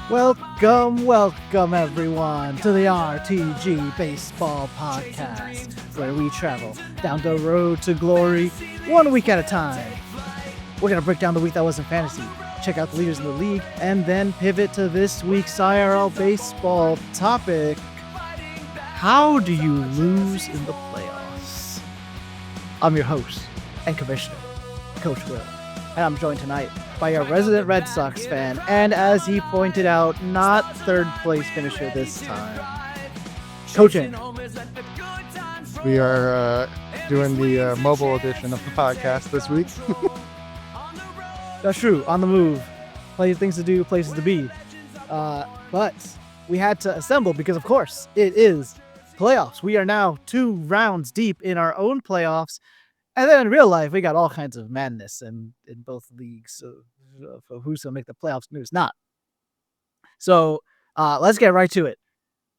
Welcome everyone to the RTG Baseball Podcast, where we travel down the road to glory 1 week at a time. We're going to break down the week that was in fantasy, check out the leaders in the league, and then pivot to this week's IRL Baseball topic. How do you lose in the playoffs? I'm your host and commissioner, Coach Will, and I'm joined tonight by a resident Red Sox fan, and as he pointed out, not third place finisher this time, Coach Andrew. We are doing the mobile edition of the podcast this week. That's true, on the move, plenty of things to do, places to be, but we had to assemble because, of course, it is playoffs. We are now 2 rounds deep in our own playoffs. And then in real life, we got all kinds of madness in both leagues of who's going to make the playoffs and who's not. So let's get right to it.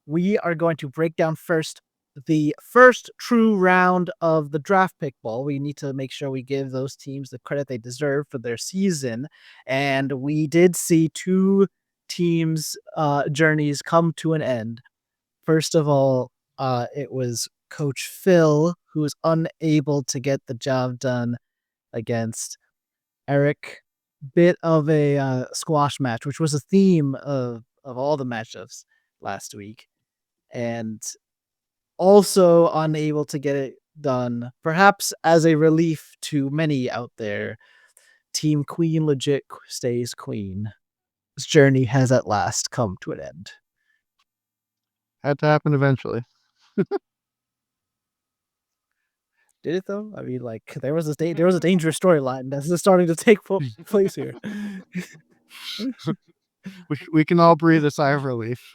We are going to break down first the first true round of the draft pick ball. We need to make sure we give those teams the credit they deserve for their season. And we did see 2 teams' journeys come to an end. First of all, it was Coach Phil, who was unable to get the job done against Eric. Bit of a squash match, which was a theme of all the matchups last week. And also unable to get it done, perhaps as a relief to many out there. Team Queen legit stays queen. This journey has at last come to an end. Had to happen eventually. Did it though? I mean, like there was a dangerous storyline that's starting to take place here. we can all breathe a sigh of relief.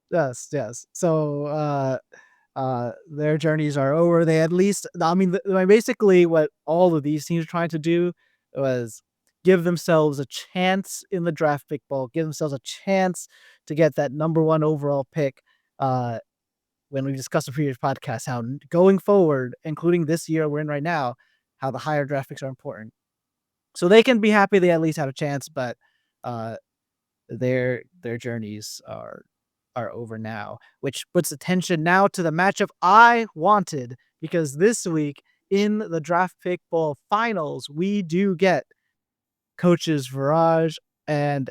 Yes. So their journeys are over. They at least, I mean, basically what all of these teams are trying to do was give themselves a chance in the draft pick ball, give themselves a chance to get that number 1 overall pick. When we discussed in previous podcasts, how going forward, including this year we're in right now, how the higher draft picks are important. So they can be happy they at least had a chance, but their journeys are over now, which puts attention now to the matchup I wanted, because this week in the draft pick ball finals, we do get coaches Viraj and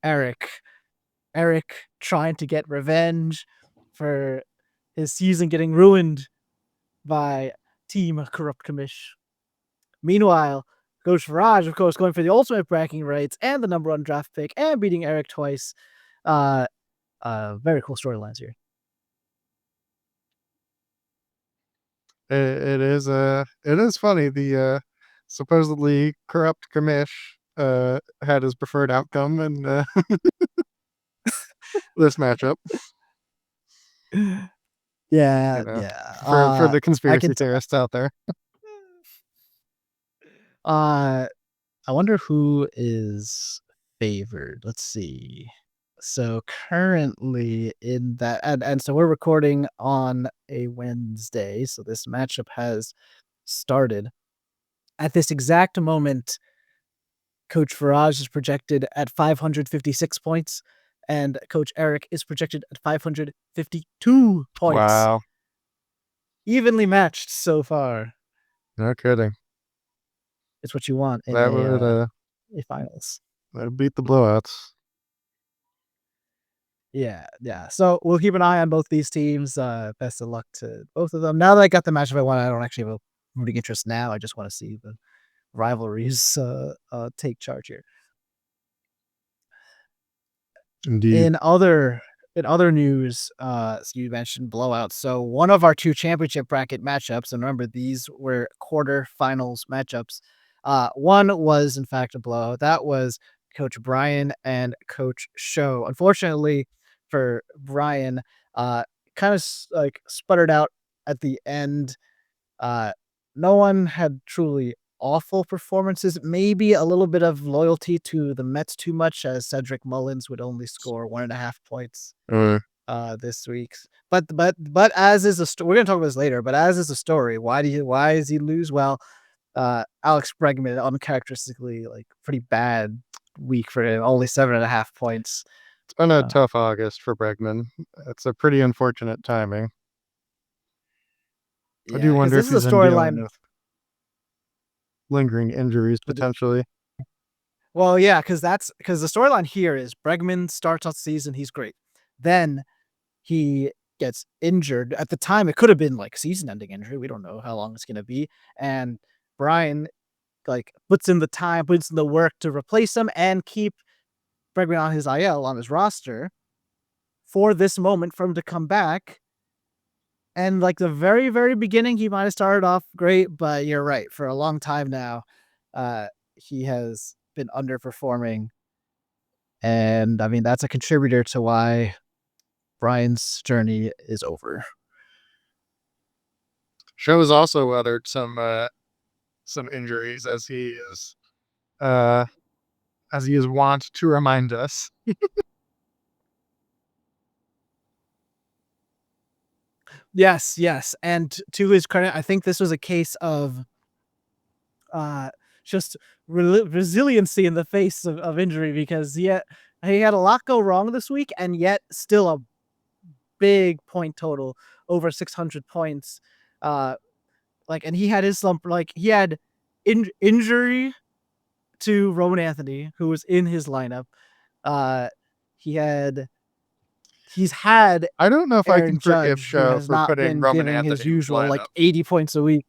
Eric. Eric trying to get revenge for his season getting ruined by Team Corrupt Commish. Meanwhile, Coach Viraj, of course, going for the ultimate bragging rights and the number 1 draft pick and beating Eric twice. Very cool storylines here. It is funny. The supposedly corrupt Commish had his preferred outcome in this matchup. Yeah, you know, yeah. For the conspiracy theorists out there. I wonder who is favored. Let's see. So currently in that, and so we're recording on a Wednesday, so this matchup has started. At this exact moment, Coach Viraj is projected at 556 points, and Coach Eric is projected at 552 points. Wow. Evenly matched so far. No kidding. It's what you want in That would a finals. That'd beat the blowouts. Yeah. So we'll keep an eye on both these teams. Best of luck to both of them. Now that I got the matchup I want, I don't actually have a rooting interest now. I just want to see the rivalries take charge here. Indeed. In other news, so you mentioned blowouts. So one of our 2 championship bracket matchups, and remember these were quarterfinals matchups. One was in fact a blowout. That was Coach Brian and Coach Show. Unfortunately for Brian, kind of like sputtered out at the end. No one had truly awful performances. Maybe a little bit of loyalty to the Mets too much, as Cedric Mullins would only score 1.5 points this week. But as is a we're gonna talk about this later. But as is the story, why does he lose? Well, Alex Bregman uncharacteristically like pretty bad week for him. Only 7.5 points. It's been a Uh, tough August for Bregman. It's a pretty unfortunate timing. I do yeah, because wonder this if is a he's been dealing storyline. with lingering injuries potentially. Well, yeah, because the storyline here is Bregman starts out the season, he's great. Then he gets injured. At the time, it could have been like season-ending injury. We don't know how long it's gonna be. And Brian like puts in the time, puts in the work to replace him and keep Bregman on his IL on his roster for this moment for him to come back. And like the very, very beginning, he might have started off great, but you're right. For a long time now, he has been underperforming. And I mean, that's a contributor to why Brian's journey is over. Show has also weathered some injuries uh as he is wont to remind us. Yes, yes. And to his credit, I think this was a case of uh just resiliency in the face of injury because he had a lot go wrong this week and yet still a big point total over 600 points. Uh like and he had his slump like he had injury to Roman Anthony who was in his lineup. Uh he had he's had I don't know if I can Aaron forgive Judge, who Show has for not putting been Roman giving his Anthony in his usual like lineup. 80 points a week.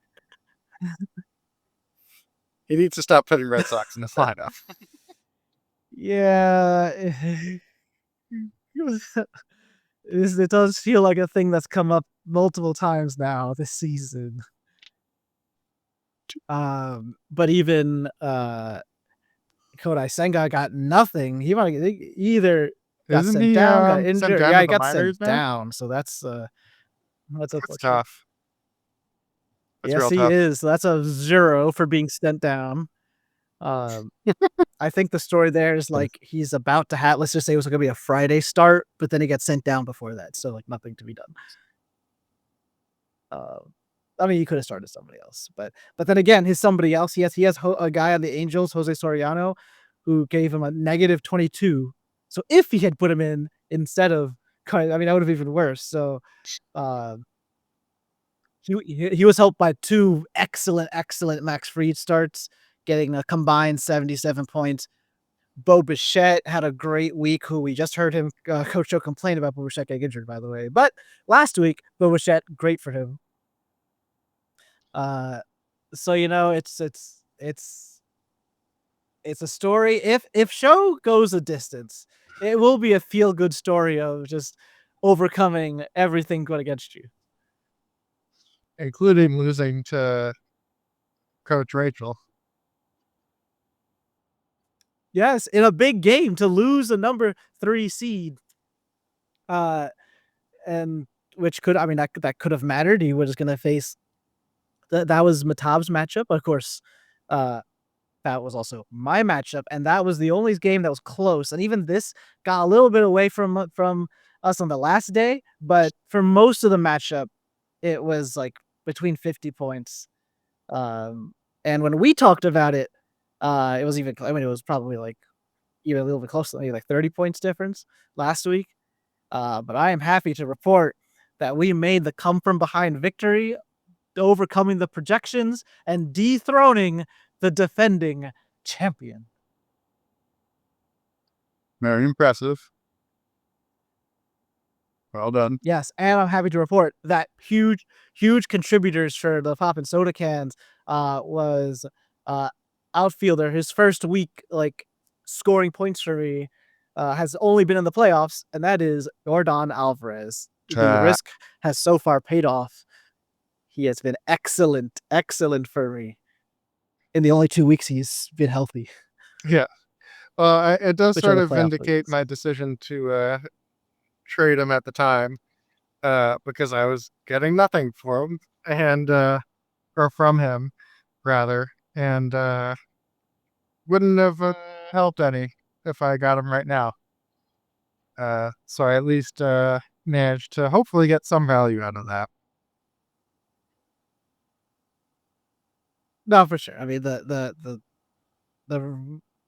He needs to stop putting Red Sox in his lineup. Yeah. It does feel like a thing that's come up multiple times now this season. But even Kodai Senga got nothing. He either got Isn't sent he down, got sent injured. down Yeah, to he the got minors sent now? down. So that's That's unfortunate. tough. That's Yes, real he tough. is. So that's a 0 for being sent down. Um, I think the story there is like he's about to have. Let's just say it was going to be a Friday start, but then he got sent down before that. So like nothing to be done. Uh, I mean, he could have started somebody else, but then again, his somebody else. He has a guy on the Angels, Jose Soriano, who gave him a -22. So if he had put him in instead of, I mean, that would have been even worse. So uh, he was helped by two excellent Max Fried starts, getting a combined 77 points. Bo Bichette had a great week. Who we just heard him, Coach Joe complain about Bo Bichette getting injured, by the way. But last week, Bo Bichette, great for him. Uh, so it's a story. If show goes a distance, it will be a feel good story of just overcoming everything going against you. Including losing to Coach Rachel. Yes, in a big game to lose a number 3 seed, uh, and which could I mean that could have mattered. He was going to face that was Mehtab's matchup, of course. Uh, that was also my matchup, and that was the only game that was close. And even this got a little bit away from us on the last day, but for most of the matchup, it was like between 50 points. Um, and when we talked about it, it was even. I mean, it was probably like even a little bit closer, maybe like 30 points difference last week. But I am happy to report that we made the come from behind victory, overcoming the projections and dethroning the defending champion. Very impressive. Well done. Yes, and I'm happy to report that huge contributors for the pop and soda cans was uh outfielder. His first week like scoring points for me has only been in the playoffs, and that is Jordan Alvarez. The Uh, risk has so far paid off. He has been excellent for me in the only 2 weeks he's been healthy, yeah. Well, it does which are sort the of playoff vindicate leagues. my decision to trade him at the time, because I was getting nothing for him and or from him rather, and wouldn't have helped any if I got him right now. So I at least managed to hopefully get some value out of that. No, for sure. I mean the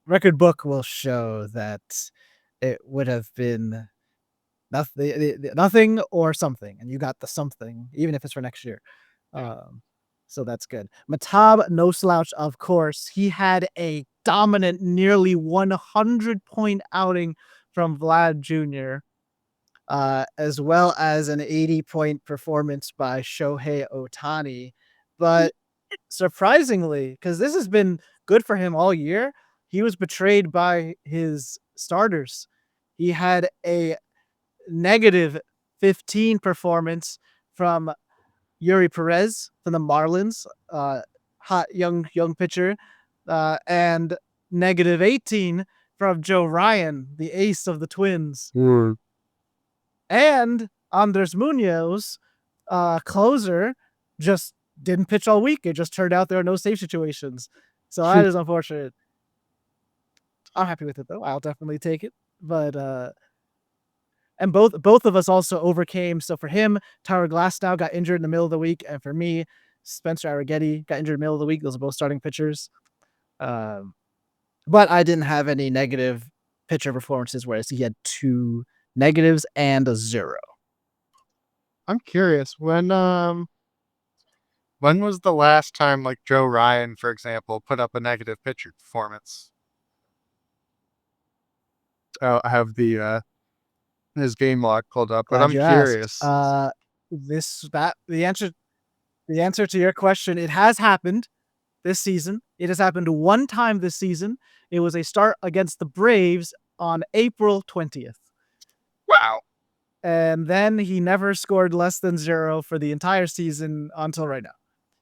record book will show that it would have been nothing or something, and you got the something, even if it's for next year. Um, so that's good. Mehtab, no slouch, of course. He had a dominant, nearly 100-point outing from Vlad Jr., as well as an 80-point performance by Shohei Ohtani. But surprisingly, because this has been good for him all year, he was betrayed by his starters. He had a negative 15 performance from Yuri Perez from the Marlins, hot young pitcher, and negative 18 from Joe Ryan, the ace of the Twins, and Andres Munoz, closer, just didn't pitch all week. It just turned out there are no safe situations, so that is unfortunate. I'm happy with it though. I'll definitely take it, but and both of us also overcame. So for him, Tyler Glasnow got injured in the middle of the week, and for me, Spencer Arrighetti got injured in the middle of the week. Those are both starting pitchers. Um, but I didn't have any negative pitcher performances, whereas he had 2 negatives and a 0. I'm curious when was the last time like Joe Ryan, for example, put up a negative pitcher performance? Oh, I have the his game log pulled up, but Glad I'm you asked. curious. The answer to your question, it has happened this season. It has happened one time this season. It was a start against the Braves on April 20th. Wow. And then he never scored less than 0 for the entire season until right now.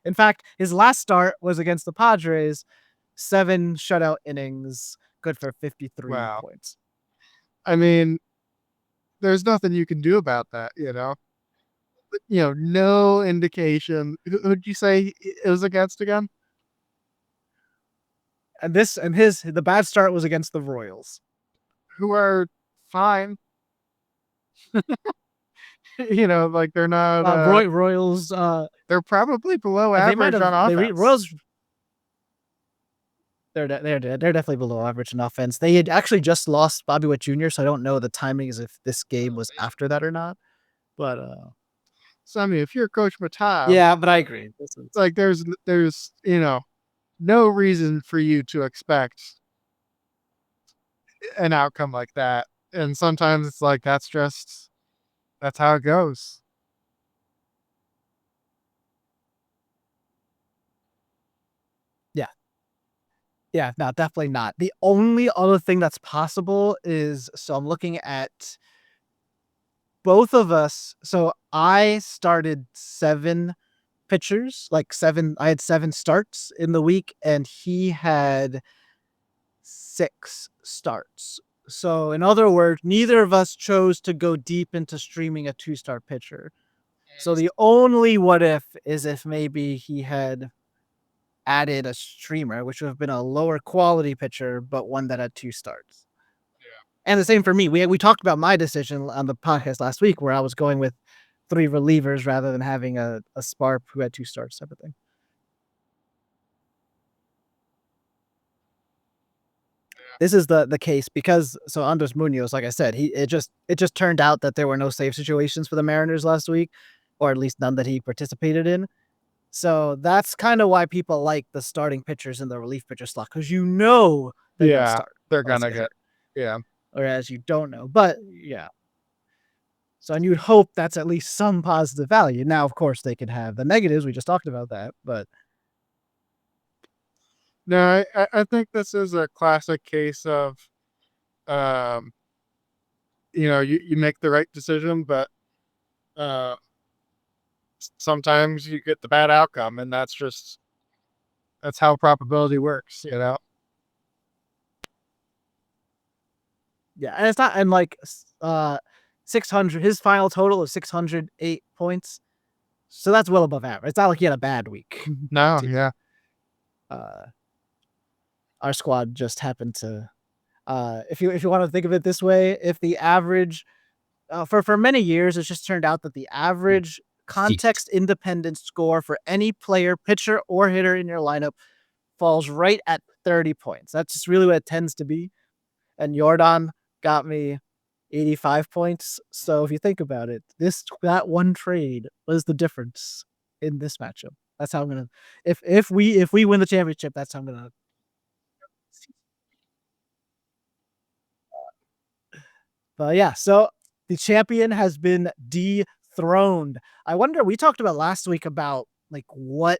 In fact, his last start was against the Padres, 7 shutout innings, good for 53 Wow. points. I mean, there's nothing you can do about that, you know? No indication. Who'd you say it was against again? And the bad start was against the Royals. Who are fine. Like they're not Royals they're probably below they might average have on offense. Royals they're definitely below average in offense. They had actually just lost Bobby Witt Jr., so I don't know the timing is if this game was after that or not. But So I mean, if you're Coach Mehtab, yeah, but I agree. like there's no reason for you to expect an outcome like that. And sometimes it's like that's how it goes. Yeah. Yeah, no, definitely not. The only other thing that's possible is so I'm looking at both of us. So I started 7 pitchers, like 7 I had 7 starts in the week and he had 6 starts. So in other words, neither of us chose to go deep into streaming a 2-star pitcher. So the only what if is if maybe he had added a streamer, which would have been a lower quality pitcher, but one that had 2 starts. And the same for me. We talked about my decision on the podcast last week where I was going with 3 relievers rather than having a Sparp who had 2 starts type of thing. This is the case because so Andres Munoz, like I said, it just turned out that there were no save situations for the Mariners last week, or at least none that he participated in. So that's kind of why people like the starting pitchers in the relief pitcher slot because they're gonna Yeah, start they're unless gonna they get get hurt, yeah. whereas you don't know. But yeah, so and you'd hope that's at least some positive value. Now, of course, they could have the negatives. We just talked about that, but No, I think this is a classic case of um you make the right decision, but uh sometimes you get the bad outcome, and that's how probability works. yeah, and it's not and like 600. His final total is 608 points, so that's well above average. It's not like he had a bad week. No, too. yeah. Our squad just happened to if you want to think of it this way, if the average for many years it's just turned out that the average context independent score for any player, pitcher or hitter in your lineup falls right at 30 points. That's just really what it tends to be. And Jordan got me 85 points. So if you think about it, that one trade was the difference in this matchup. That's how I'm gonna if we win the championship, that's how I'm gonna. But yeah, so the champion has been dethroned. I wonder, we talked about last week about like what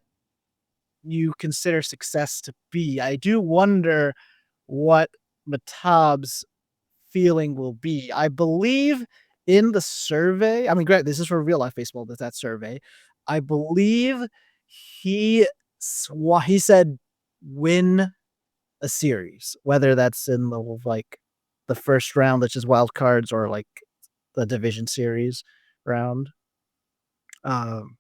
you consider success to be. I do wonder what Mehtab's feeling will be. I believe in the survey, I mean, great, this is for real life baseball, but that survey. I believe he he said win a series, whether that's in the like the first round, which is wild cards, or like the division series round. Um,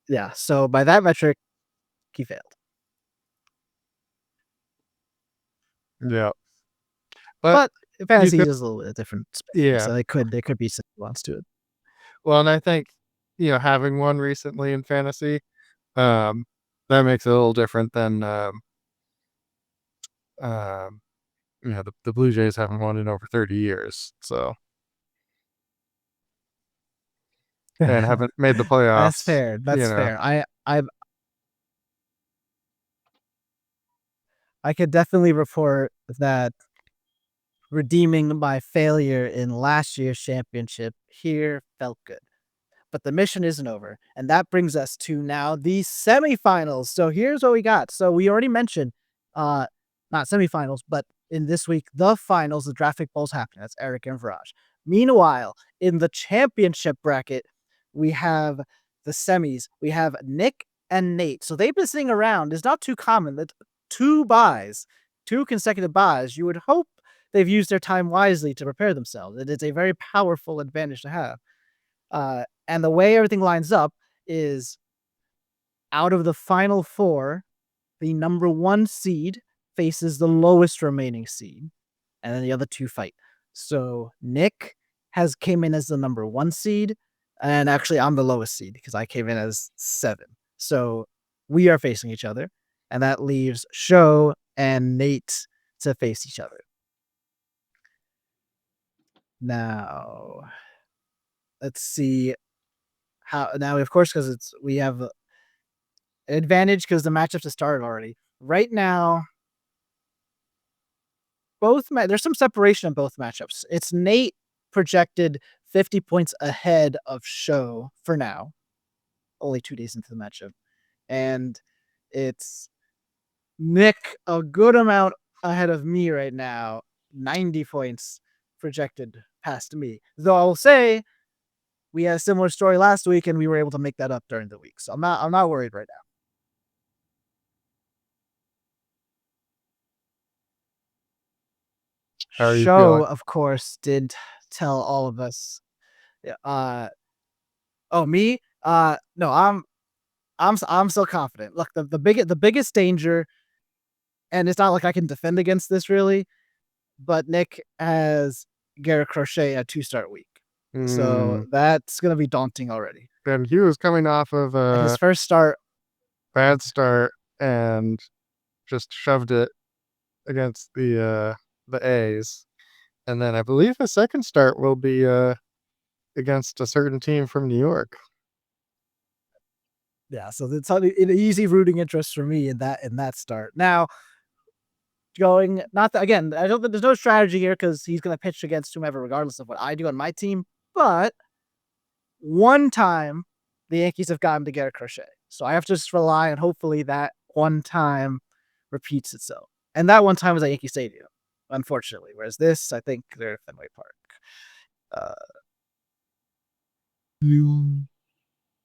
yeah. So by that metric, he failed. Yeah. But But you fantasy could, is a little bit different spectrum, yeah. so there could be some nuance to it. Well, and I think, having one recently in fantasy, um, that makes it a little different than, um, the Blue Jays haven't won in over 30 years. So, and haven't made the That's playoffs, fair. you That's know. fair. I could definitely report that redeeming my failure in last year's championship here felt good. But the mission isn't over. And that brings us to now the semifinals. So here's what we got. So we already mentioned uh not semifinals, but in this week, the finals, the draft pick bowl's happening. That's Eric and Viraj. Meanwhile, in the championship bracket, we have the semis. We have Nick and Nate. So they've been sitting around. It's not too common that two consecutive buys. You would hope they've used their time wisely to prepare themselves. It is a very powerful advantage to have. And the way everything lines up is out of the final four, the number one seed faces the lowest remaining seed, and then the other two fight. So Nick has came in as the number one seed, and actually I'm the lowest seed because I came in as 7. So we are facing each other, and that leaves Sho and Nate to face each other. Now, let's see how now, of course, because we have an advantage because the matchups have started already. Right now, there's some separation in both matchups. It's Nate projected 50 points ahead of Sho for now, only 2 days into the matchup. And it's Nick a good amount ahead of me right now, 90 points projected past me. Though I will say we had a similar story last week and we were able to make that up during the week. So I'm not worried right now. How are you Sho, feeling? of course, did tell all of us. Oh, me? No, I'm still confident. Look, the biggest danger, and it's not like I can defend against this really, but Nick has Garrett Crochet a 2-start week, so Mm, that's gonna be daunting already. and he was coming off of His a first start, bad start and just shoved it against the A's. And then I believe his second start will be against a certain team from New York. yeah. So it's an easy rooting interest for me in that start. Now, going not that, again, I don't think there's no strategy here because he's gonna pitch against whomever, regardless of what I do on my team. But one time the Yankees have gotten to Garrett Crochet. So I have to just rely on hopefully that one time repeats itself. And that one time was at Yankee Stadium, unfortunately. Whereas this, I think they're at Fenway Park. Uh,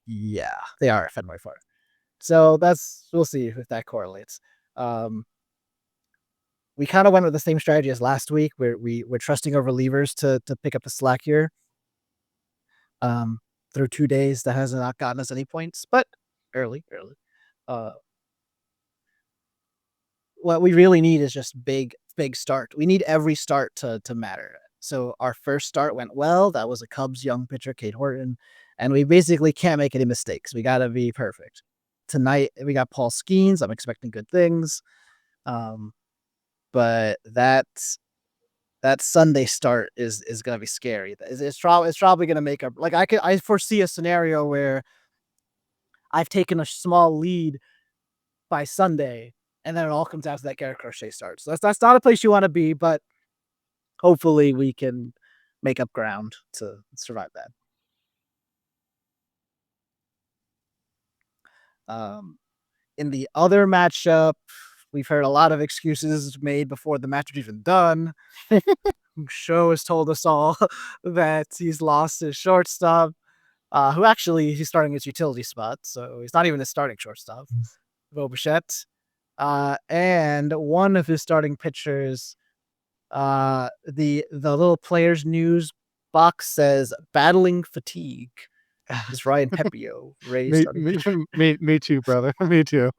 yeah, they are at Fenway Park. So we'll see if that correlates. Um, we kind of went with the same strategy as last week, where we're trusting our relievers to pick up the slack here. Through 2 days, that has not gotten us any points, but early. Uh, what we really need is just big start. We need every start to matter. So our first start went well. That was a Cubs young pitcher, Kate Horton, and we basically can't make any mistakes. We got to be perfect. tonight we got Paul Skeens. I'm expecting good things. But that Sunday start is going to be scary. It's probably going to make a like I foresee a scenario where I've taken a small lead by Sunday, and then it all comes down to that Garrett Crochet start. So that's not a place you want to be, but hopefully we can make up ground to survive that. In the other matchup, we've heard a lot of excuses made before the match was even done. Show has told us all that he's lost his shortstop, who actually he's starting his utility spot, so he's not even his starting shortstop, Vobichette. And one of his starting pitchers, the little players news box says battling fatigue. Is Ryan Pepio Ray's starting pitcher? Me too, brother. Me too.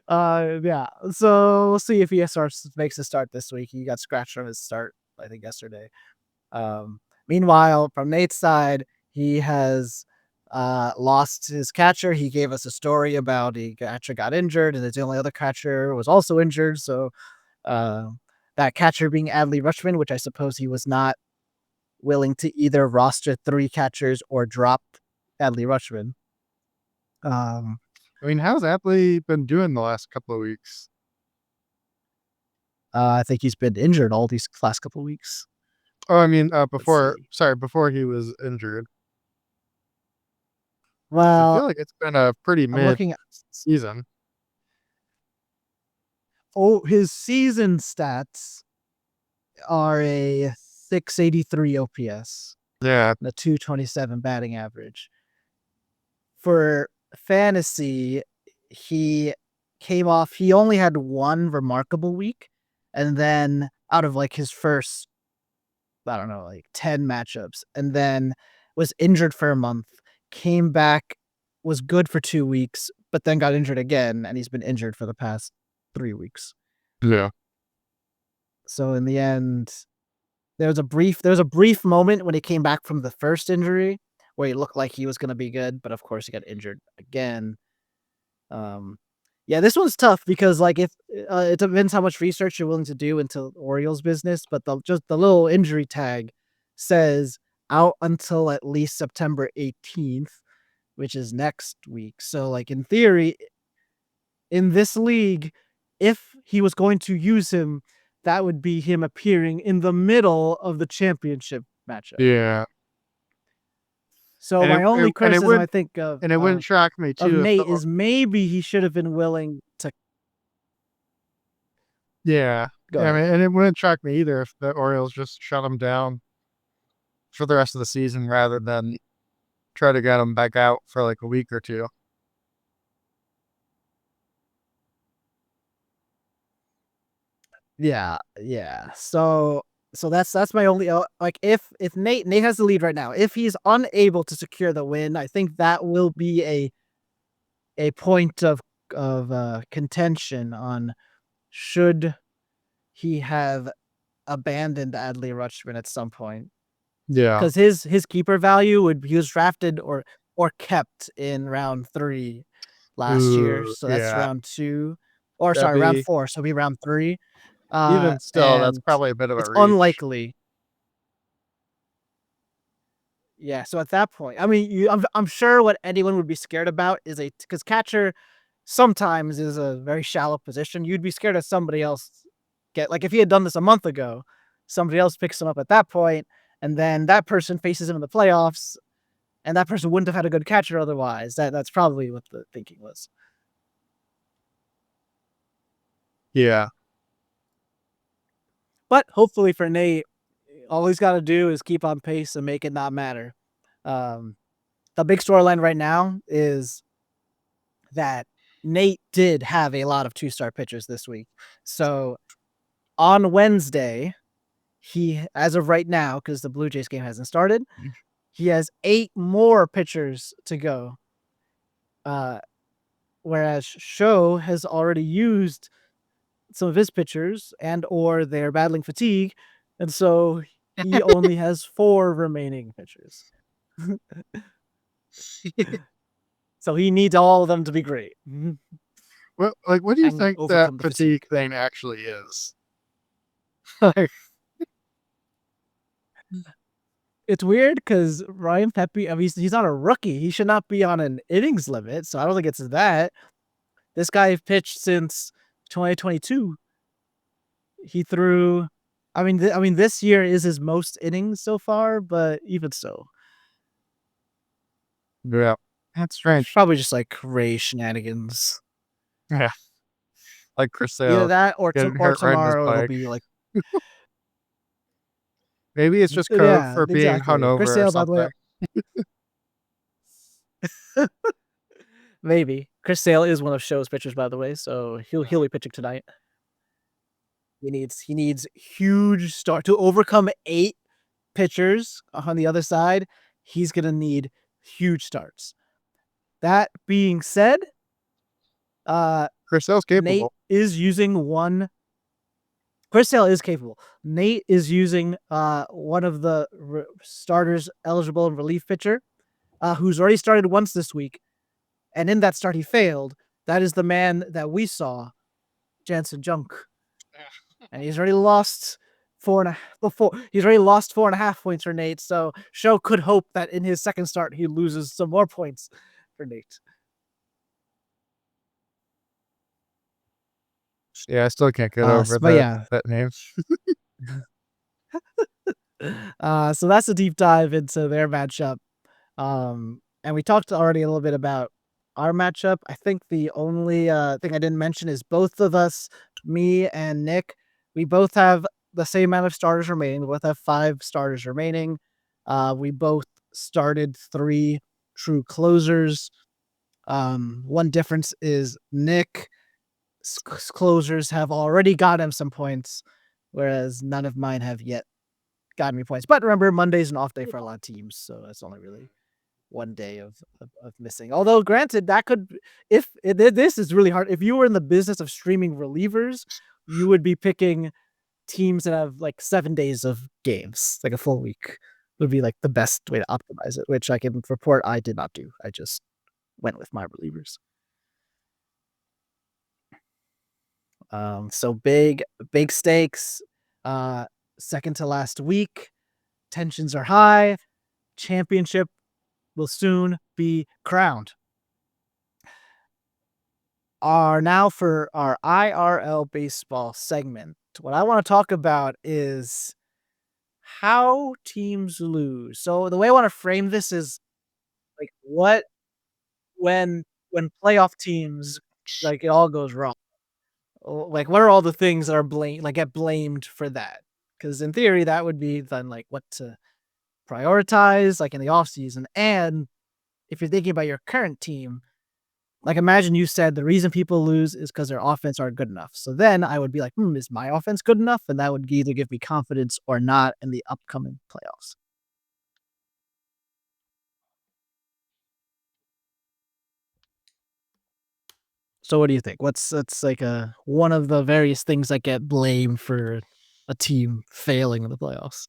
Yeah. So we'll see if he makes a start this week. He got scratched from his start, I think, yesterday. Meanwhile, from Nate's side, he has lost his catcher. He gave us a story about a catcher got injured, and the only other catcher was also injured. So that catcher being Adley Rutschman, which I suppose he was not willing to either roster 3 catchers or drop Adley Rutschman. I mean, how's Adley been doing the last couple of weeks? I think he's been injured all these last couple of weeks. Oh, I mean, before he was injured. Well, I feel like it's been a pretty mid season. Oh, his season stats are a 683 OPS. Yeah. And a 227 batting average. For fantasy, he only had one remarkable week, and then out of like his first, I don't know, like 10 matchups, and then was injured for a month, came back, was good for 2 weeks, but then got injured again, and he's been injured for the past 3 weeks. Yeah. So in the end, there was a brief moment when he came back from the first injury where he looked like he was going to be good, but of course he got injured again. Yeah, this one's tough because like if it depends how much research you're willing to do into Orioles business, but the little injury tag says out until at least September 18th, which is next week. So like in theory, in this league, if he was going to use him, that would be him appearing in the middle of the championship matchup. Yeah. So my only criticism, I think, of it wouldn't shock me too of Nate is maybe he should have been willing to. Yeah. I mean, and it wouldn't shock me either if the Orioles just shut him down for the rest of the season rather than try to get him back out for like a week or two. Yeah. So that's my only like if Nate has the lead right now, if he's unable to secure the win, I think that will be a point of contention on should he have abandoned Adley Rutschman at some point. Yeah. Because his keeper value he was drafted or kept in round 3 last year. So that's round 2. Or round 4. So it'll be round 3. Even still, that's probably a bit of a it's reach. unlikely. Yeah, so at that point, I mean, I'm sure what anyone would be scared about is because catcher sometimes is a very shallow position. You'd be scared of somebody else like if he had done this a month ago, somebody else picks him up at that point, and then that person faces him in the playoffs, and that person wouldn't have had a good catcher otherwise. That's probably what the thinking was. Yeah. But hopefully for Nate, all he's got to do is keep on pace and make it not matter. The big storyline right now is that Nate did have a lot of 2-star pitchers this week. So on Wednesday, as of right now, because the Blue Jays game hasn't started, he has 8 more pitchers to go. Whereas Show has already used some of his pitchers or they're battling fatigue. And so he only has 4 remaining pitchers. So he needs all of them to be great. Well, like, what do you And think that overcome the fatigue fatigue. thing actually is? Like, It's weird because Ryan Pepe, I mean, he's not a rookie. He should not be on an innings limit. So I don't think it's that. This guy pitched since 2022. He threw. This year is his most innings so far, but even so, yeah, that's strange. probably just like Ray shenanigans. Yeah, like Chris Either Sale that or getting or hurt riding his tomorrow it'll bike. be like Maybe it's just code yeah, for being exactly. Chris hungover or Sale, by the way, something. maybe Chris Sale is one of Show's pitchers, by the way, so he'll be pitching tonight. He needs huge start to overcome 8 pitchers on the other side. He's gonna need huge starts. That being said, uh, Chris Sale's Nate capable. is using one. Chris Sale is capable. Nate is using one of the starters eligible and relief pitcher, who's already started once this week, and in that start he failed. That is the man that we saw, Jansen Junk, and he's already lost he's already lost 4.5 points for Nate. So Show could hope that in his second start he loses some more points for Nate. Yeah, I still can't get over But yeah, that name. so that's a deep dive into their matchup. And we talked already a little bit about our matchup. I think the only thing I didn't mention is both of us, me and Nick, we both have the same amount of starters remaining. We both have 5 starters remaining. We both started 3 true closers. One difference is Nick closers have already got him some points, whereas none of mine have yet gotten me points. But remember, Monday's an off day for a lot of teams, so that's only really one day of missing. Although, granted, that could this is really hard. If you were in the business of streaming relievers, you would be picking teams that have like 7 days of games, like a full week would be like the best way to optimize it. Which I can report I did not do. I just went with my relievers. So big stakes. Uh, Second to last week, tensions are high. Championship will soon be crowned. Now for our IRL baseball segment. What I want to talk about is how teams lose. So the way I want to frame this is like what when playoff teams like it all goes wrong. Like what are all the things that are get blamed for that? Because in theory that would be then like what to prioritize like in the off season. And if you're thinking about your current team, like imagine you said the reason people lose is because their offense aren't good enough. So then I would be like, is my offense good enough? And that would either give me confidence or not in the upcoming playoffs. So what do you think? That's like one of the various things that get blamed for a team failing in the playoffs.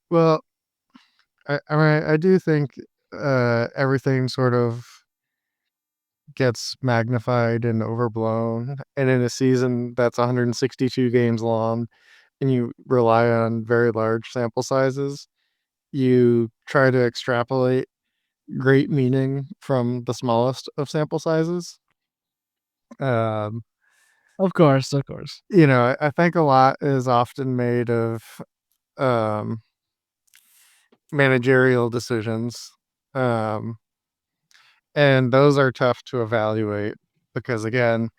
Well, I mean, I do think everything sort of gets magnified and overblown. And in a season that's 162 games long and you rely on very large sample sizes, you try to extrapolate great meaning from the smallest of sample sizes. Um, Of course, of course. I think a lot is often made of um, managerial decisions. Um, and those are tough to evaluate because, again,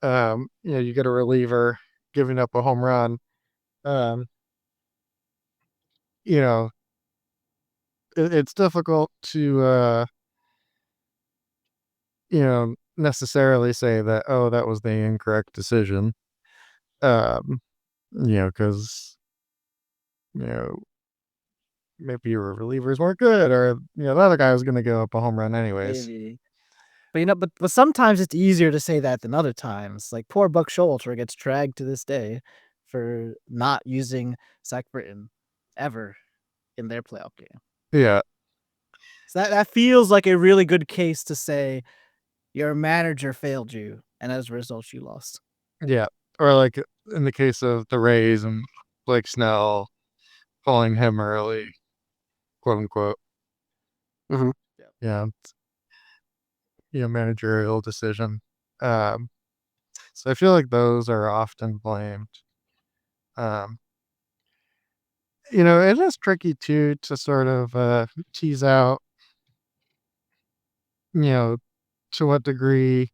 you get a reliever giving up a home run. Um, you know, it's difficult to, necessarily say that, oh, that was the incorrect decision. Um, because, you know, maybe your relievers weren't good or, the other guy was going to give up a home run anyways. Maybe. But sometimes it's easier to say that than other times. Like poor Buck Showalter gets dragged to this day for not using Zach Britton ever in their playoff game. Yeah. That feels like a really good case to say your manager failed you, and as a result, you lost. Yeah. Or like in the case of the Rays and Blake Snell pulling him early, quote unquote. Mhm. Yeah. Managerial decision. Um, so I feel like those are often blamed. Um, it is tricky too to sort of tease out, you know, to what degree,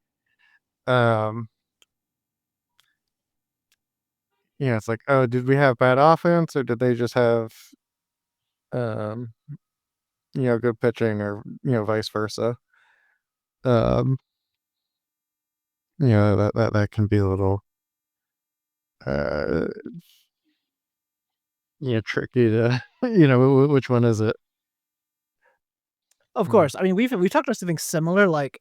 um, it's like, oh, did we have bad offense or did they just have, um, good pitching or, vice versa? Um, that can be a little, uh, tricky to, which one is it? Of Mm. course, I mean we've talked about something similar, like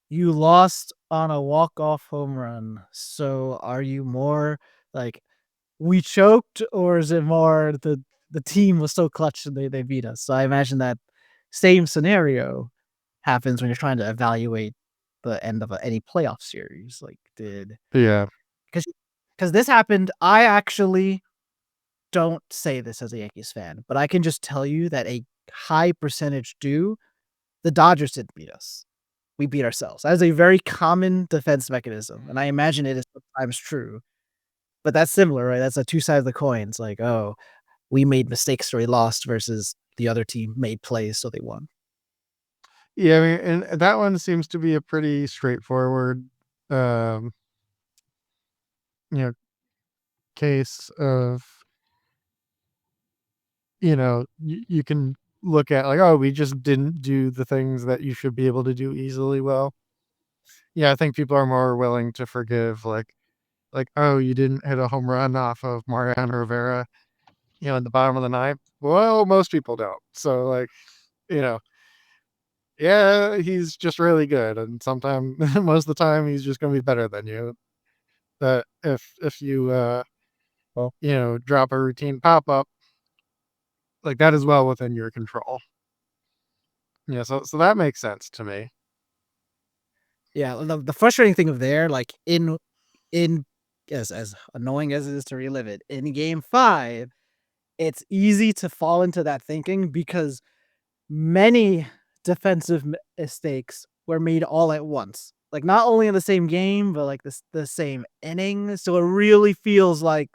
you lost on a walk-off home run. So are you more like we choked, or is it more the team was so clutch and they beat us? So I imagine that same scenario happens when you're trying to evaluate the end of any playoff series. Like did Yeah. because because this happened. I actually don't say this as a Yankees fan, but I can just tell you that a high percentage do. The Dodgers didn't beat us. We beat ourselves. That is a very common defense mechanism, and I imagine it is sometimes true. But that's similar, right? That's a two sides of the coin. It's like, oh, we made mistakes, so we lost, versus the other team made plays, so they won. Yeah, I mean, and that one seems to be a pretty straightforward, um, you know, case of, you can look at like, oh, we just didn't do the things that you should be able to do easily well. Yeah, I think people are more willing to forgive like, oh, you didn't hit a home run off of Mariano Rivera, in the bottom of the ninth. Well, most people don't. So like, you know, yeah, he's just really good, and sometimes most of the time he's just gonna be better than you. That if you drop a routine pop up, like that is well within your control. Yeah, so that makes sense to me. Yeah, the frustrating thing of there, like in as annoying as it is to relive it, in game 5, it's easy to fall into that thinking because many defensive mistakes were made all at once. Like not only in the same game, but like the same inning. So it really feels like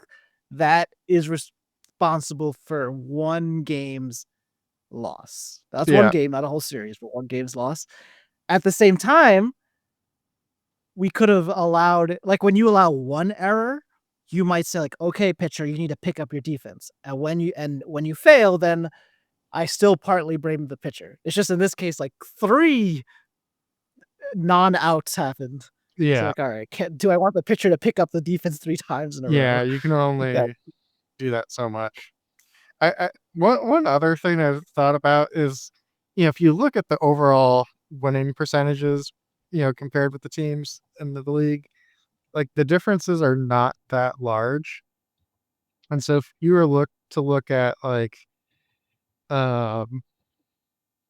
that is responsible for one game's loss. That's one Yeah, game, not a whole series, but one game's loss. At the same time, we could have allowed, like when you allow one error, you might say like, okay, pitcher, you need to pick up your defense. And when you fail, then I still partly blame the pitcher. It's just in this case, like 3 non-outs happened. So yeah, like, all right, do I want the pitcher to pick up the defense 3 times in a row? yeah. You can Like that. only do that so much. One other thing I've thought about is, if you look at the overall winning percentages, compared with the teams in the league, like the differences are not that large. And so if you were look at like, um,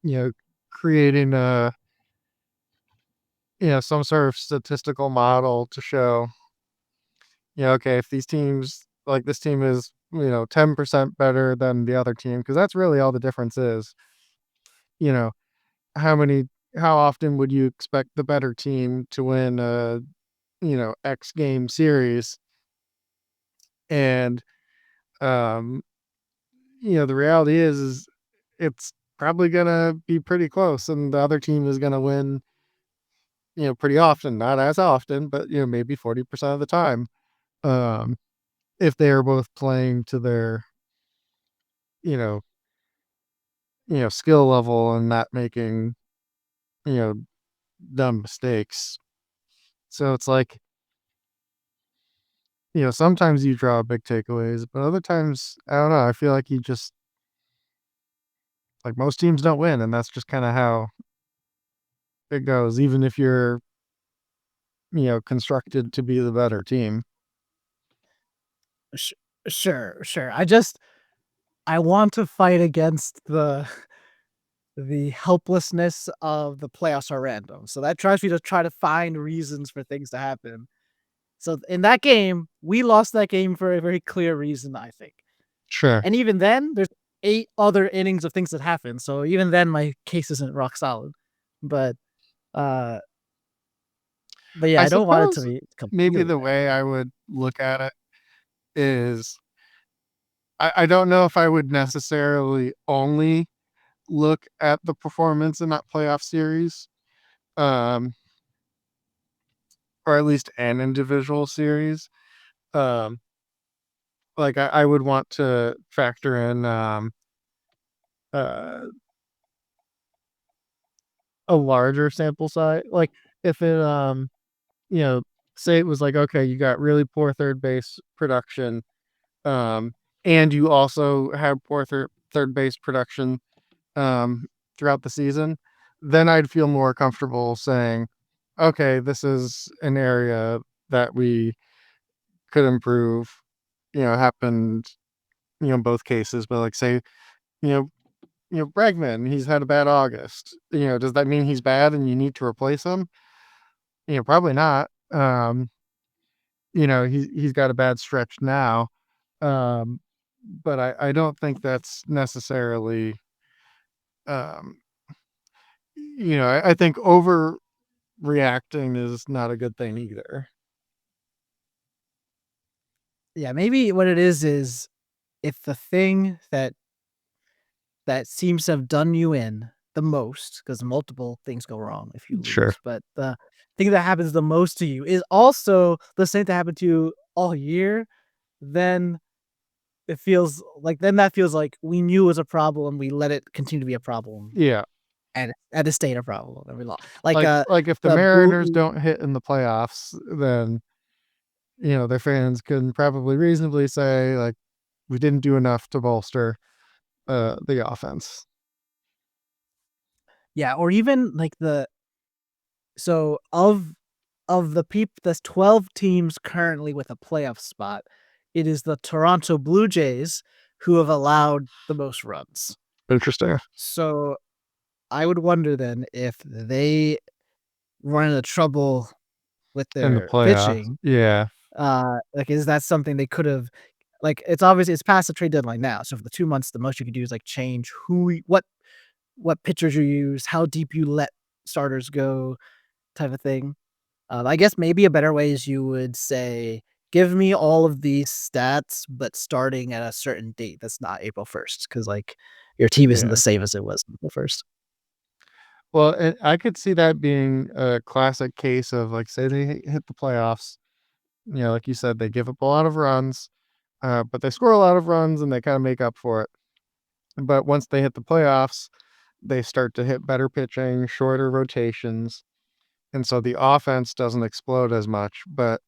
you know, creating some sort of statistical model to show, okay, if these teams like this team is, 10% better than the other team, because that's really all the difference is, you know, how many how often would you expect the better team to win a, X game series? And um, the reality is it's probably gonna be pretty close and the other team is gonna win, pretty often, not as often, but maybe 40% of the time. Um, if they are both playing to their, you know, skill level and not making, you know, dumb mistakes. So it's like, sometimes you draw big takeaways, but other times, I don't know, I feel like you just like most teams don't win, and that's just kind of how it goes, even if you're, constructed to be the better team. Sh- sure, sure. I want to fight against the the helplessness of the playoffs are random. So that drives me to try to find reasons for things to happen. So in that game, we lost that game for a very clear reason, I think. Sure. And even then, there's 8 other innings of things that happen. So even then, my case isn't rock solid. But uh, but yeah, I I don't want it to suppose be maybe completely the way I would look at it is I don't know if I would necessarily only look at the performance in that playoff series, um, or at least an individual series. Um, like I would want to factor in uh, a larger sample size. Like if it you know, say it was like, okay, you got really poor third base production, um, and you also have poor third base production um, throughout the season, then I'd feel more comfortable saying, okay, this is an area that we could improve. Happened, both cases, but like say, you know, Bregman, he's had a bad August. Does that mean he's bad and you need to replace him? Probably not. He's got a bad stretch now. Um, but I don't think that's necessarily um, I think overreacting is not a good thing either. yeah, maybe what it is if the thing that seems to have done you in the most, because multiple things go wrong if you Sure. lose, but the thing that happens the most to you is also the same that happened to you all year, then that feels like we knew it was a problem, we let it continue to be a problem, Yeah. and it stayed a problem, and we lost. Like if the The Mariners blue don't hit in the playoffs, then their fans can probably reasonably say like we didn't do enough to bolster the offense. yeah, or even like the so of the there's 12 teams currently with a playoff spot. It is the Toronto Blue Jays who have allowed the most runs. Interesting. So I would wonder then if they run into trouble with In the their playoffs. pitching. Yeah. Like, is that something they could have? Like, it's past the trade deadline now. So for the 2 months, the most you could do is like change what pitchers you use, how deep you let starters go, type of thing. I guess maybe a better way is you would say, "Give me all of these stats, but starting at a certain date that's not April 1st, because like, your team isn't the Yeah. same as it was April 1st. Well, and I could see that being a classic case of like, say they hit the playoffs, like you said, they give up a lot of runs, but they score a lot of runs and they kind of make up for it. But once they hit the playoffs, they start to hit better pitching, shorter rotations, and so the offense doesn't explode as much, but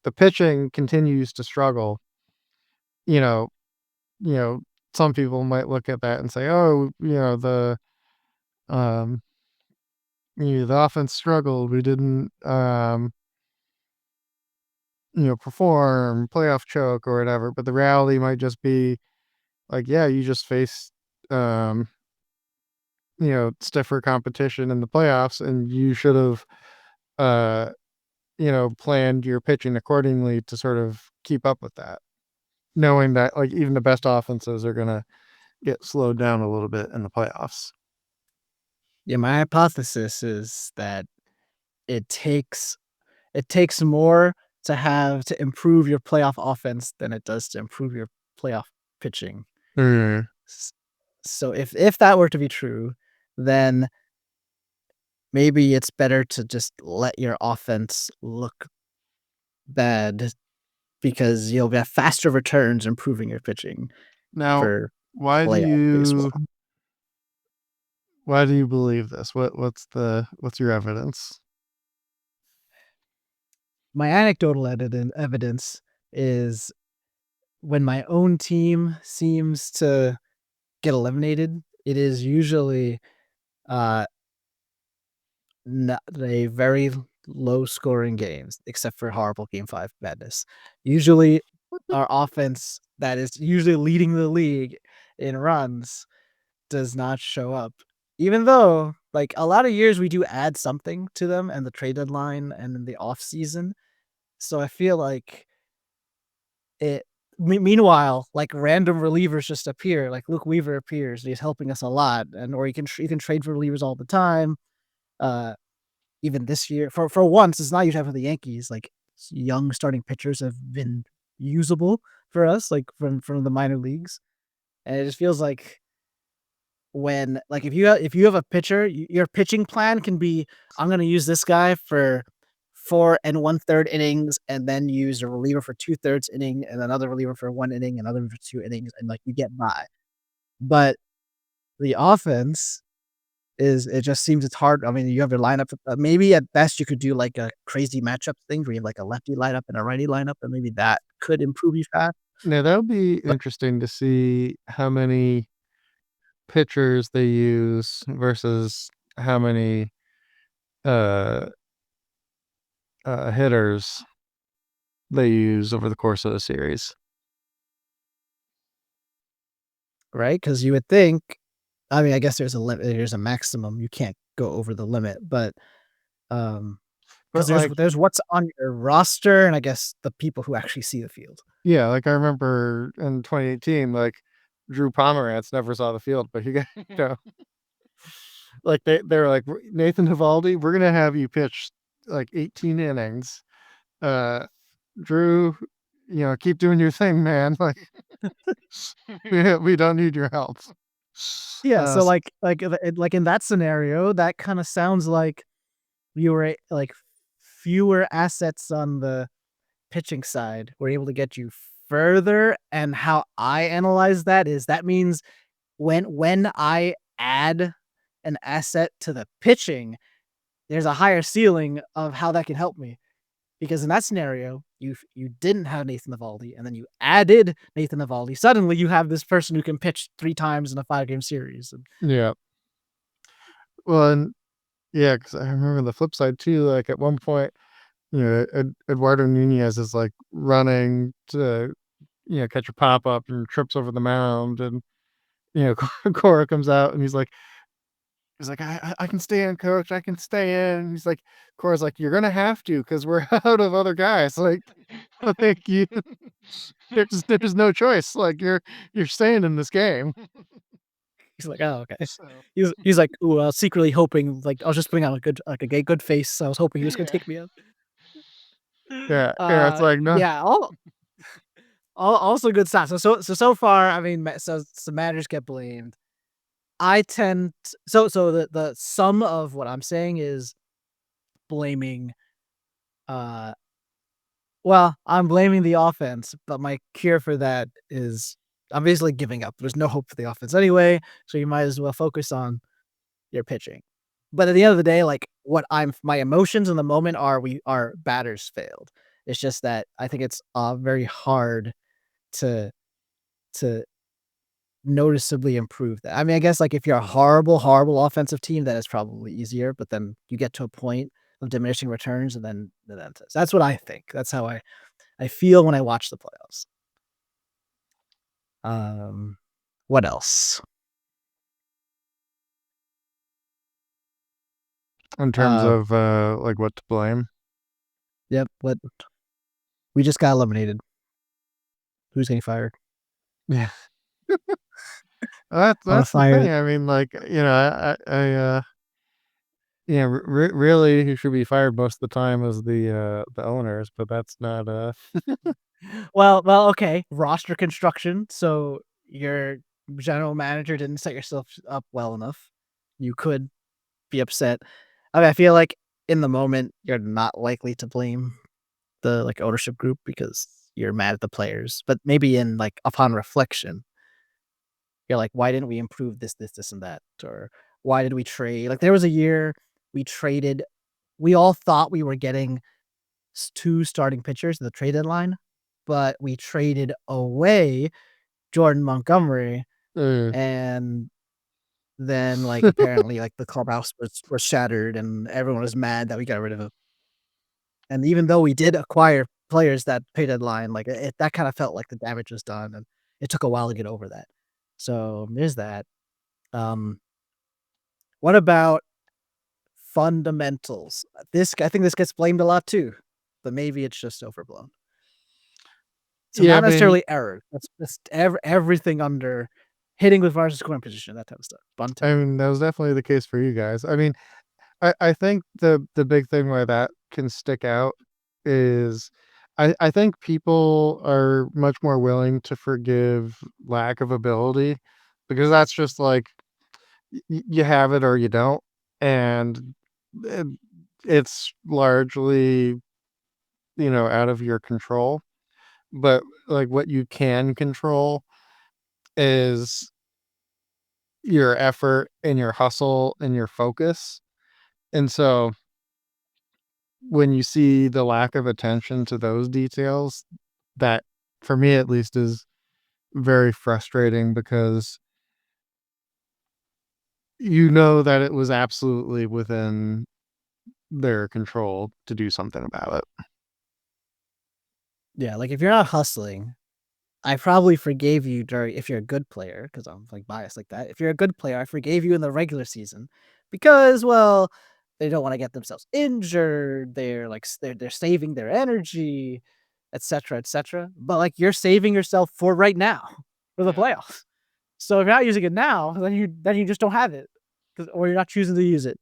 the pitching continues to struggle. You know, you know, some people might look at that and say, "Oh, um, the offense struggled. We didn't, perform, playoff choke or whatever." But the reality might just be like, yeah, you just faced, um, stiffer competition in the playoffs, and you should have, uh, planned your pitching accordingly to sort of keep up with that, knowing that like even the best offenses are gonna get slowed down a little bit in the playoffs. Yeah, my hypothesis is that it takes it takes more to improve your playoff offense than it does to improve your playoff pitching. Mm. S so if that were to be true, then maybe it's better to just let your offense look bad because you'll get faster returns improving your pitching Now, for why do playoff baseball. you why do you believe this? What's your evidence? My anecdotal evidence is when my own team seems to get eliminated, it is usually, uh, not a very low scoring games, except for horrible game 5 madness. Usually, our offense that is usually leading the league in runs does not show up. even though like a lot of years we do add something to them and the trade deadline and in the off season. So I feel like it meanwhile, like random relievers just appear, like Luke Weaver appears, and he's helping us a lot, and or you can trade for relievers all the time. Uh, even this year, for once, it's not usually happen for the Yankees. Like young starting pitchers have been usable for us, like from the minor leagues, and it just feels like when like if you have a pitcher, your pitching plan can be I'm going to use this guy for 4 1/3 innings, and then use a reliever for 2/3 inning, and another reliever for 1 inning, another for 2 innings, and like you get by. But the offense is it just seems it's hard. I mean, you have your lineup. Maybe at best you could do like a crazy matchup thing where you have like a lefty lineup and a righty lineup, and maybe that could improve you fast. Now that would be But interesting to see how many pitchers they use versus how many uh, hitters they use over the course of the series. right, because you would think. I mean, I guess there's a limit. There's a maximum. You can't go over the limit, but um, because But like, there's what's on your roster, and I guess the people who actually see the field. yeah, like I remember in 2018, like Drew Pomerantz never saw the field, but he got you know, like they were like Nathan Hivaldi, we're gonna have you pitch like 18 innings. Uh, Drew, keep doing your thing, man. Like we don't need your help. Yeah, Uh, so like in that scenario, that kind of sounds like you were like fewer assets on the pitching side were able to get you further. And how I analyze that is that means when I add an asset to the pitching, there's a higher ceiling of how that can help me. Because in that scenario, you didn't have Nathan Eovaldi, and then you added Nathan Eovaldi. Suddenly, you have this person who can pitch 3 times in a 5 game series. And yeah. Well, and yeah, because I remember the flip side too. Like at one point, Eduardo Nunez is like running to catch a pop up and trips over the mound, and Cora comes out and he's like I can stay in, coach. I can stay in. He's like Cora's like you're gonna have to because we're out of other guys. Like oh, thank you. There's no choice. Like you're staying in this game. he's like, "Oh, okay." So He's like, "Ooh, I was secretly hoping, like, I was just putting on a good face. So I was hoping he was gonna Yeah. take me out." yeah, it's like no, Yeah, all also good stats. So far, I mean, so managers get blamed. I tend so the sum of what I'm saying is blaming, uh well, I'm blaming the offense, but my cure for that is I'm basically giving up. There's no hope for the offense anyway, so you might as well focus on your pitching. But at the end of the day, like what I'm my emotions in the moment are our batters failed. It's just that I think it's very hard to to noticeably improve that. I mean, I guess like if you're a horrible, horrible offensive team, that is probably easier. But then you get to a point of diminishing returns, and then that's what I think. That's how I feel when I watch the playoffs. Um, what else? in terms Uh, of like what to blame. yep. What we just got eliminated. Who's getting fired? Yeah. I want to That's the fire. thing. I mean, like, really, who should be fired most of the time is the owners, but that's not Okay. Roster construction. So your general manager didn't set yourself up well enough. You could be upset. I mean, I feel like in the moment you're not likely to blame the like ownership group because you're mad at the players. But maybe in like upon reflection, you're like, why didn't we improve this, and that? Or why did we trade? Like there was a year we traded. We all thought we were getting two starting pitchers at the trade deadline, but we traded away Jordan Montgomery, uh, and then like apparently like the clubhouse was shattered, and everyone was mad that we got rid of him. And even though we did acquire players that trade deadline, like that kind of felt like the damage was done, and it took a while to get over that. So there's that. Um, What about fundamentals? I think this gets blamed a lot too, but maybe it's just overblown. So Yeah, I not mean, necessarily error. That's just everything under hitting with runners in scoring position, that type of stuff. Bunting. that was definitely the case for you guys. I mean, I think the big thing why that can stick out is I think people are much more willing to forgive lack of ability because that's just like you have it or you don't, and it, it's largely out of your control. But like what you can control is your effort and your hustle and your focus. And so when you see the lack of attention to those details, that for me at least is very frustrating because you know that it was absolutely within their control to do something about it. Yeah, like if you're not hustling, I probably forgave you during if you're a good player, because I'm like biased like that. If you're a good player, I forgave you in the regular season because, well, they don't want to get themselves injured. They're like they're saving their energy, etc., etc. But like you're saving yourself for right now for the Yeah. playoffs. So if you're not using it now, then you just don't have it, or you're not choosing to use it,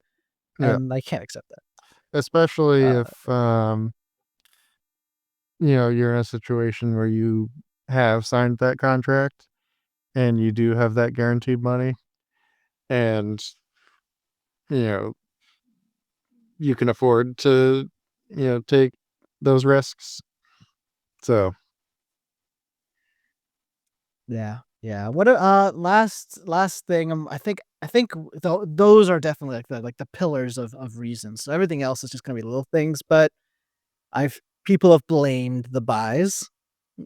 Yeah. and I can't accept that. Especially Uh, if you're in a situation where you have signed that contract and you do have that guaranteed money and you know you can afford to take those risks. So Yeah, yeah. What last thing, I think those are definitely like the pillars of reasons. So everything else is just gonna be little things, but I've people have blamed the buys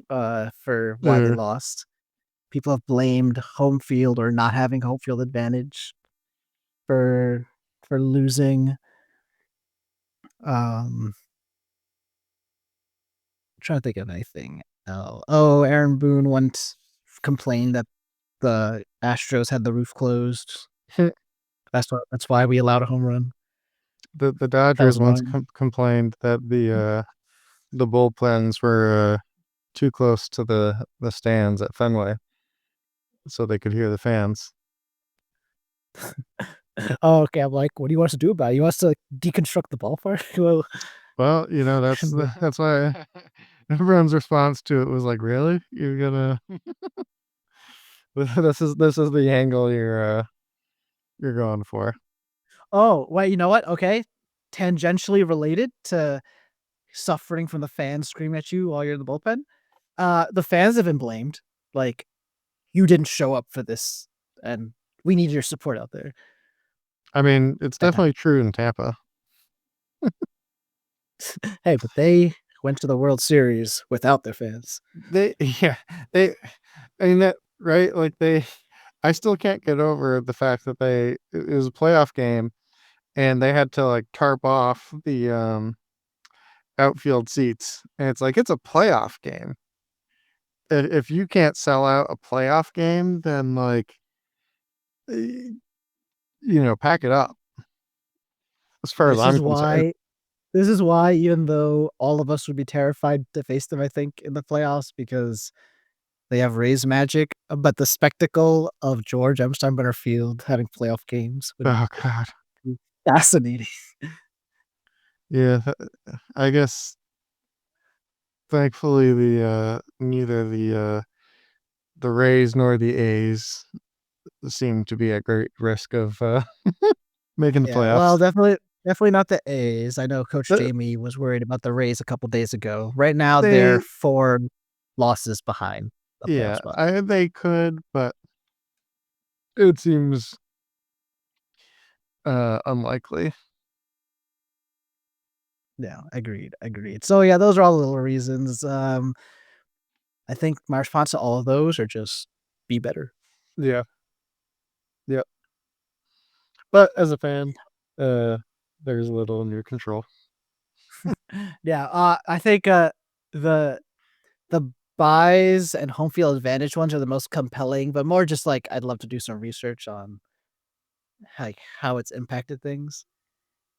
for why they uh, lost. People have blamed home field or not having home field advantage for losing. Um trying to think of anything. Oh, Aaron Boone once complained that the Astros had the roof closed. That's why we allowed a home run. the That was Dodgers once annoying. complained that the bullpens were too close to the stands at Fenway, so they could hear the fans. Oh, okay. I'm like, what do you want us to do about it? You want us to like, deconstruct the ballpark? Well, Well, that's why everyone's response to it was like, "Really? You're gonna this is the angle you're going for." oh, wait, you know what? Okay. Tangentially related to suffering from the fans screaming at you while you're in the bullpen. The fans have been blamed. Like, you didn't show up for this, and we need your support out there. I mean, it's That kind definitely true in Tampa. of hey, but they went to the World Series without their fans. They yeah, they I mean that right? Like I still can't get over the fact that it was a playoff game and they had to like tarp off the outfield seats. And it's like it's a playoff game. If you can't sell out a playoff game, then like pack it up as far as This I'm is concerned. why this is why even though all of us would be terrified to face them, I think, in the playoffs because they have Rays magic, but the spectacle of George Steinbrenner Field having playoff games would Oh god. be fascinating. Yeah, I guess thankfully neither the Rays nor the A's seem to be at great risk of making the Yeah, well, playoffs. definitely not the A's. I know Coach The Jamie was worried about the Rays a couple days ago. Right now, they're They 4 losses behind the playoff yeah, spot. they could, but it seems unlikely. Yeah, agreed, agreed. So, yeah, those are all the little reasons. I think my response to all of those are just be better. Yeah, yeah. But as a fan, uh, there's little in your control. Yeah, I think, the the buys and home field advantage ones are the most compelling, but more just like I'd love to do some research on like how it's impacted things.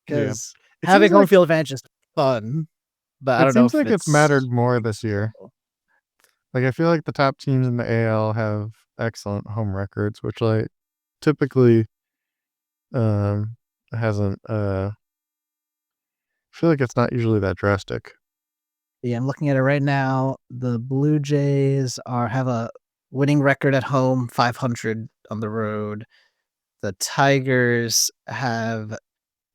Yeah. Because It seems having home like field advantage is fun, but I it don't know seems if like it's mattered it's more this year. useful. Like, I feel like the top teams in the AL have excellent home records, which, like, typically, hasn't, I feel like it's not usually that drastic. Yeah, I'm looking at it right now. The Blue Jays have a winning record at home, 500 on the road. The Tigers have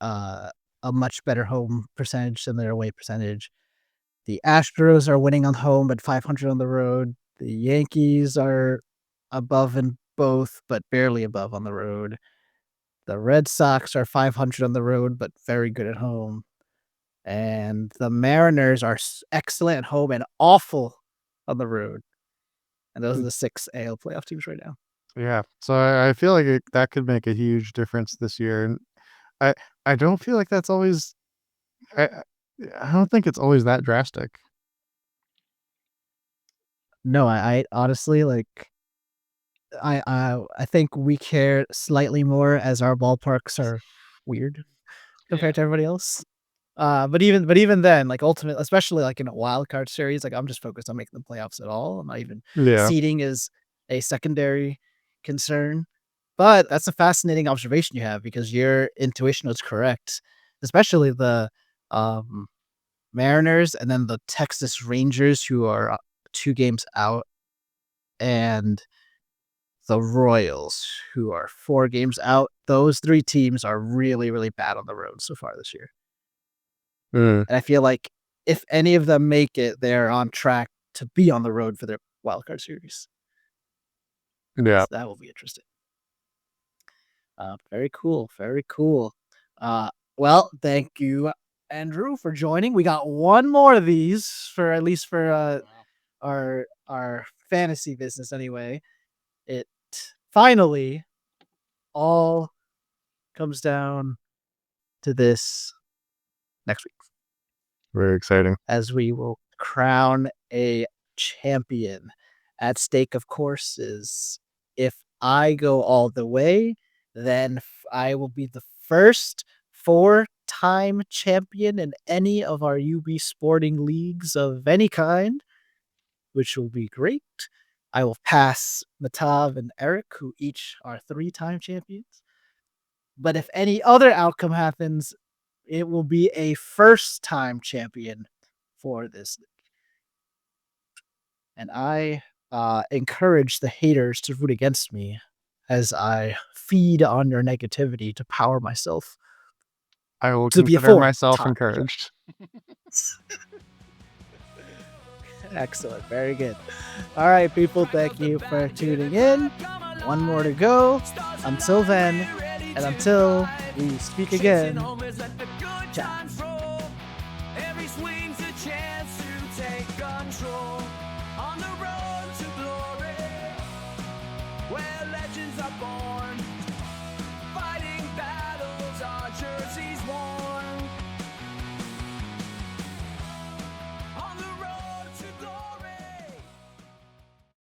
uh, a much better home percentage than their away percentage. The Astros are winning on home but 500 on the road. The Yankees are above in both, but barely above on the road. The Red Sox are 500 on the road, but very good at home. And the Mariners are excellent at home and awful on the road. And those are Mm, the 6 AL playoff teams right now. yeah, so I feel like that could make a huge difference this year, and I I don't feel like that's always I I don't think it's always that drastic. No, I honestly like I think we care slightly more as our ballparks are weird compared to everybody else. But even then, like ultimate, especially like in a wild card series, like I'm just focused on making the playoffs at all. I'm not even Yeah. seeding is a secondary concern. But that's a fascinating observation you have because your intuition was correct, especially the um, Mariners and then the Texas Rangers, who are 2 games out, and the Royals, who are 4 games out. Those 3 teams are really, really bad on the road so far this year. Mm, And I feel like if any of them make it, they're on track to be on the road for their wild card series. yeah. So that will be interesting. Very cool. Very cool. Well, thank you, Andrew, for joining. We got one more of these for at least for our fantasy business anyway. It finally all comes down to this next week Very exciting. as we will crown a champion. At stake, of course, is if I go all the way, then I will be the first 4-time champion in any of our UB sporting leagues of any kind, which will be great. I will pass Mehtab and Eric, who each are 3-time champions. But if any other outcome happens, it will be a first-time champion for this league. And I encourage the haters to root against me as I feed on your negativity to power myself I will to be a consider myself 4-time champion. encouraged. Excellent. Very good. All right, people. Thank you for tuning in. One more to go. Until then, and until we speak again, ciao. Every swing's a chance to take control on the road to glory, where legends are born.